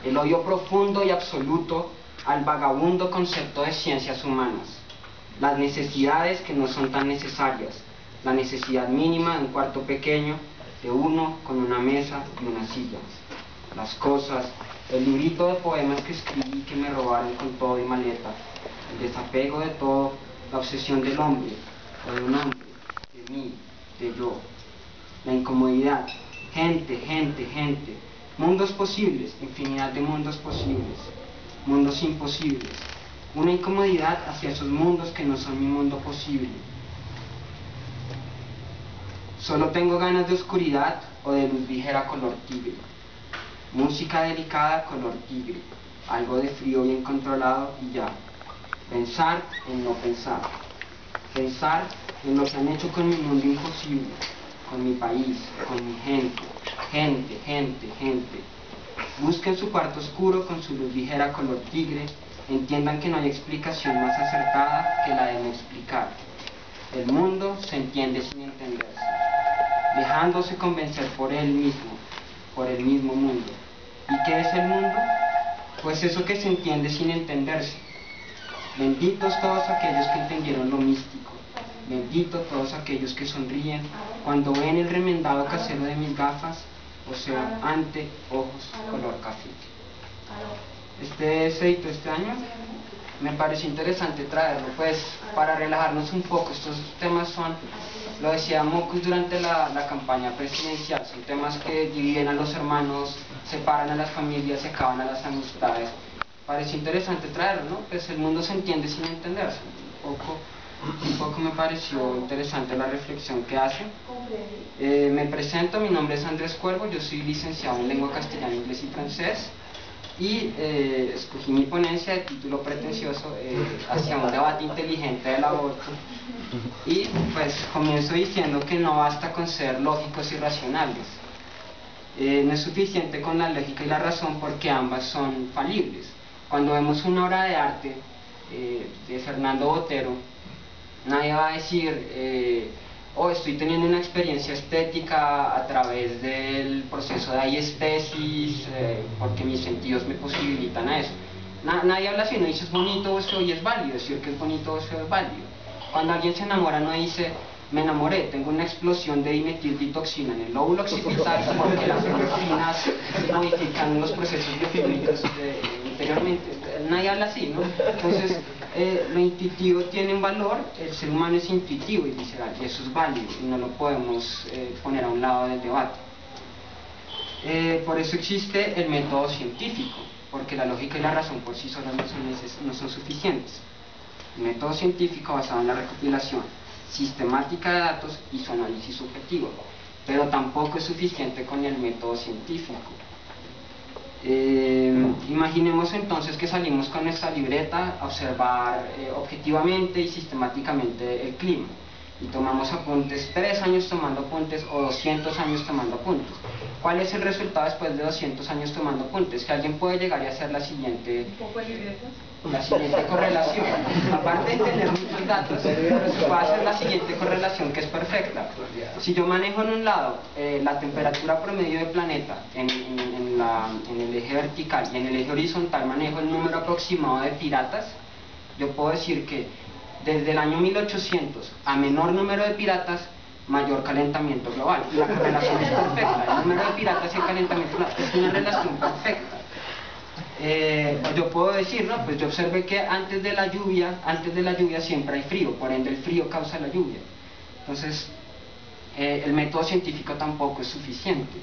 el odio profundo y absoluto al vagabundo concepto de ciencias humanas, las necesidades que no son tan necesarias, la necesidad mínima de un cuarto pequeño, de uno con una mesa y una silla, las cosas, el librito de poemas que escribí que me robaron con todo y maleta, el desapego de todo, la obsesión del hombre, o de un hombre, de mí, de yo, la incomodidad, gente, mundos posibles, infinidad de mundos posibles, mundos imposibles, una incomodidad hacia esos mundos que no son mi mundo posible. Solo tengo ganas de oscuridad o de luz ligera color tigre, música delicada color tigre, algo de frío bien controlado y ya. Pensar en no pensar, pensar en lo que han hecho con mi mundo imposible, con mi país, con mi gente. Busquen su cuarto oscuro con su luz ligera color tigre, entiendan que no hay explicación más acertada que la de no explicar. El mundo se entiende sin entenderse, dejándose convencer por él mismo mundo. ¿Y qué es el mundo? Pues eso que se entiende sin entenderse. Benditos todos aquellos que entendieron lo místico, benditos todos aquellos que sonríen cuando ven el remendado casero de mis gafas, o sea, ante ojos color café. Este se editó este año, me pareció interesante traerlo, pues para relajarnos un poco. Estos temas son, lo decía Mocus durante la campaña presidencial, son temas que dividen a los hermanos, separan a las familias, se acaban a las amistades. Pareció interesante traerlo, ¿no? Pues el mundo se entiende sin entenderse. Un poco me pareció interesante la reflexión que hace. Me presento, mi nombre es Andrés Cuervo, yo soy licenciado en lengua castellana, inglés y francés, y escogí mi ponencia de título pretencioso hacia un debate inteligente del aborto. Y pues comienzo diciendo que no basta con ser lógicos y racionales. No es suficiente con la lógica y la razón porque ambas son falibles. Cuando vemos una obra de arte de Fernando Botero, nadie va a decir, oh, estoy teniendo una experiencia estética a través del proceso de aiestesis, porque mis sentidos me posibilitan a eso. Nadie habla así, no dice es bonito eso y es válido, decir que es bonito eso es válido. Cuando alguien se enamora no dice, me enamoré, tengo una explosión de dimetiltritoxina en el lóbulo occipital porque las endorfinas modifican los procesos bioquímicos interiormente. Nadie habla así, ¿no? Entonces, lo intuitivo tiene un valor, el ser humano es intuitivo y visceral, y eso es válido, y no lo podemos poner a un lado del debate. Por eso existe el método científico, porque la lógica y la razón por sí solas no son suficientes. El método científico basado en la recopilación sistemática de datos y su análisis subjetivo, pero tampoco es suficiente con el método científico. Imaginemos entonces que salimos con nuestra libreta a observar objetivamente y sistemáticamente el clima y tomamos apuntes, 3 años tomando apuntes o 200 años tomando apuntes. ¿Cuál es el resultado después de 200 años tomando apuntes? Que alguien puede llegar a hacer la siguiente correlación. Aparte de tener muchos datos, puede hacer la siguiente correlación que es perfecta. Si yo manejo en un lado la temperatura promedio del planeta en el eje vertical y en el eje horizontal manejo el número aproximado de piratas, yo puedo decir que desde el año 1800 a menor número de piratas, mayor calentamiento global. La correlación es perfecta, el número de piratas y el calentamiento global es una relación perfecta. Yo puedo decir, no, pues yo observé que antes de la lluvia siempre hay frío, por ende el frío causa la lluvia. Entonces, el método científico tampoco es suficiente.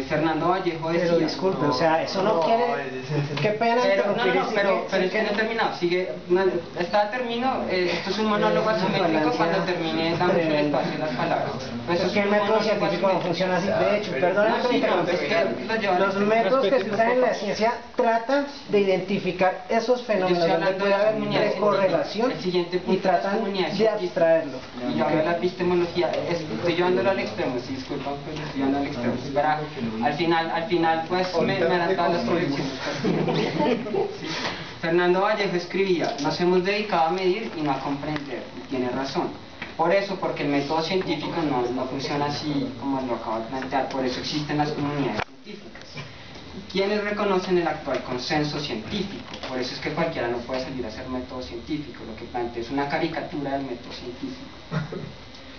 Fernando Vallejo decía... Pero disculpe, o sea, eso no quiere... Qué pena pero es que no he terminado. Termino, esto es un monólogo asimétrico cuando termine dando el espacio a las palabras. Pues es que el método científico no funciona así. De hecho, perdónenme que me interrumpa. Los métodos que se usan en la ciencia tratan de identificar esos fenómenos donde puede haber una correlación y tratan de abstraerlo. Y yo hablo de la epistemología, estoy llevándolo al extremo, sí, disculpa, pero estoy llevando al extremo. Para, al final pues me dan todas las proyecciones. Sí. Fernando Vallejo escribía, nos hemos dedicado a medir y no a comprender, y tiene razón. Por eso, porque el método científico no funciona así como lo acabo de plantear, por eso existen las comunidades científicas. quienes reconocen el actual consenso científico. Por eso es que cualquiera no puede salir a hacer método científico, lo que plantea es una caricatura del método científico.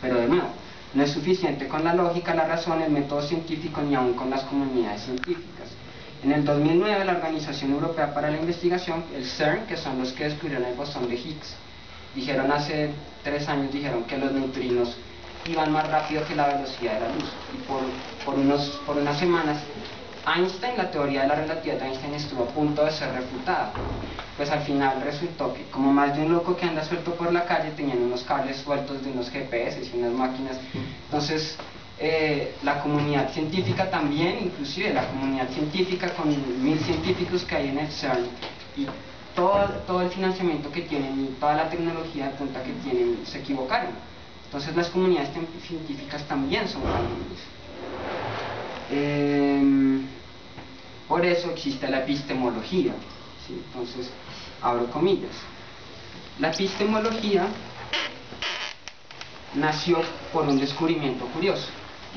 Pero de nuevo, no es suficiente con la lógica, la razón, el método científico, ni aún con las comunidades científicas. En el 2009, la Organización Europea para la Investigación, el CERN, que son los que descubrieron el bosón de Higgs, dijeron hace 3 años, dijeron que los neutrinos iban más rápido que la velocidad de la luz. Y por unas semanas, Einstein, la teoría de la relatividad de Einstein estuvo a punto de ser refutada. Pues al final resultó que, como más de un loco que anda suelto por la calle, tenían unos cables sueltos de unos GPS y unas máquinas. Entonces, la comunidad científica también, inclusive la comunidad científica con 1000 científicos que hay en el CERN, y todo el financiamiento que tienen y toda la tecnología de punta que tienen, se equivocaron. Entonces las comunidades científicas también son falibles. Por eso existe la epistemología, ¿sí? Entonces, abro comillas. La epistemología nació por un descubrimiento curioso.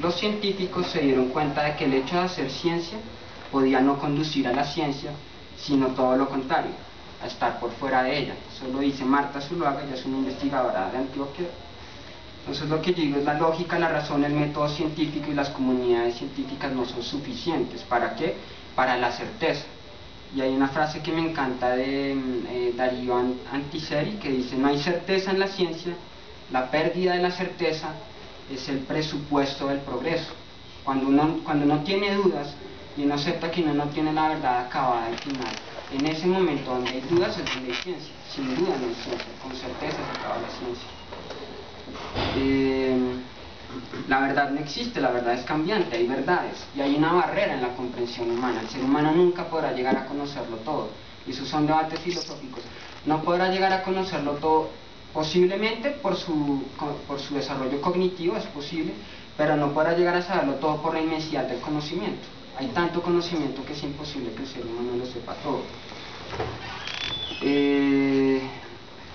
Los científicos se dieron cuenta de que el hecho de hacer ciencia podía no conducir a la ciencia, sino todo lo contrario, a estar por fuera de ella. Eso lo dice Marta Zuluaga, ella es una investigadora de Antioquia. Entonces lo que yo digo es la lógica, la razón, el método científico y las comunidades científicas no son suficientes. ¿Para qué? Para la certeza. Y hay una frase que me encanta de Darío Antiseri que dice: no hay certeza en la ciencia, la pérdida de la certeza es el presupuesto del progreso. Cuando uno tiene dudas y uno acepta que uno no tiene la verdad acabada al final, en ese momento donde hay dudas es donde hay ciencia. Sin duda no hay ciencia, con certeza se acaba la ciencia. La verdad no existe, la verdad es cambiante, hay verdades y hay una barrera en la comprensión humana. El ser humano nunca podrá llegar a conocerlo todo, y esos son debates filosóficos. No podrá llegar a conocerlo todo, posiblemente por su desarrollo cognitivo, es posible, pero no podrá llegar a saberlo todo por la inmensidad del conocimiento. Hay tanto conocimiento que es imposible que el ser humano lo sepa todo.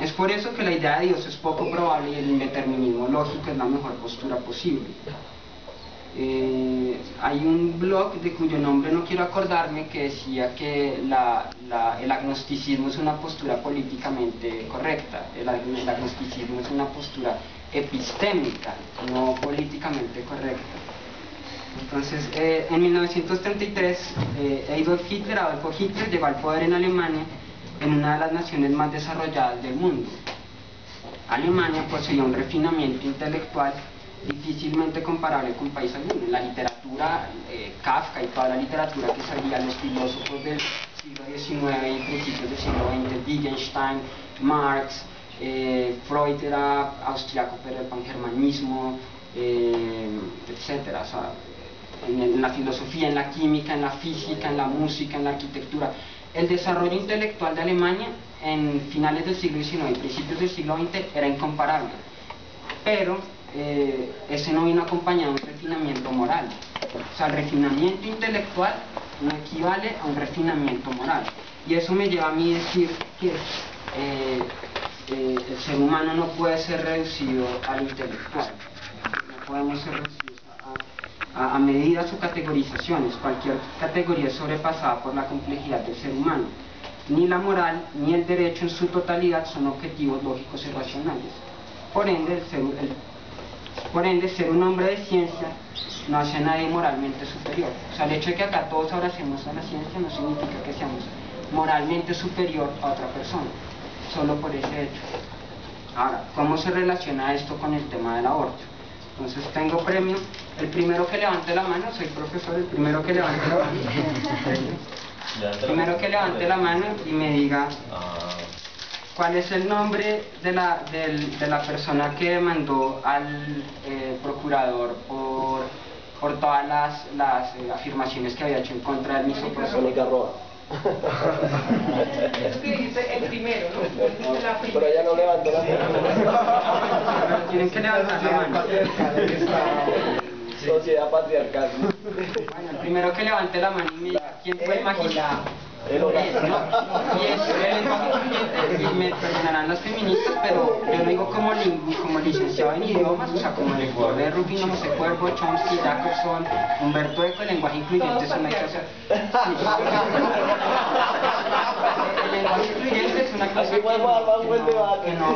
Es por eso que la idea de Dios es poco probable y el indeterminismo lógico es la mejor postura posible. Hay un blog de cuyo nombre no quiero acordarme que decía que el agnosticismo es una postura políticamente correcta. El agnosticismo es una postura epistémica, no políticamente correcta. Entonces, en 1933, Adolfo Hitler llegó al poder en Alemania, en una de las naciones más desarrolladas del mundo. Alemania poseía un refinamiento intelectual difícilmente comparable con país alguno. La literatura, Kafka y toda la literatura que salía, los filósofos del siglo XIX y principios del siglo XX, Wittgenstein, Marx, Freud era austriaco pero el pangermanismo, etc. O sea, en la filosofía, en la química, en la física, en la música, en la arquitectura. El desarrollo intelectual de Alemania en finales del siglo XIX y principios del siglo XX era incomparable, pero ese no vino acompañado de un refinamiento moral. O sea, el refinamiento intelectual no equivale a un refinamiento moral, y eso me lleva a mí a decir que el ser humano no puede ser reducido al intelectual, no podemos ser reducidos a medida su categorizaciones. Cualquier categoría es sobrepasada por la complejidad del ser humano. Ni la moral ni el derecho en su totalidad son objetivos lógicos y racionales. Por ende, ser un hombre de ciencia no hace a nadie moralmente superior. O sea, el hecho de que acá todos abracemos a la ciencia no significa que seamos moralmente superior a otra persona, solo por ese hecho. Ahora, ¿cómo se relaciona esto con el tema del aborto? Entonces tengo premio. El primero que levante la mano, soy profesor, el primero que levante la mano, primero que levante la mano y me diga cuál es el nombre de la persona que demandó al procurador por todas las afirmaciones que había hecho en contra del misoprostol. Es que dice el primero, ¿no? Pero ella no levantó la mano. Tienen que levantar la mano. Sociedad patriarcal. Bueno, el primero que levante la mano y me diga quién fue el magistrado. El hogar. incluyente, y me perdonarán las feministas, pero yo lo digo como licenciado en idiomas, o sea, como lector de Rufino, José Cuervo, Chomsky, Jacobson, Humberto Eco. El lenguaje incluyente es una cosa... El lenguaje incluyente es una cosa que no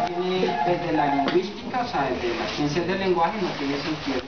tiene, desde la lingüística, o sea, desde las ciencias del lenguaje, no tiene sentido.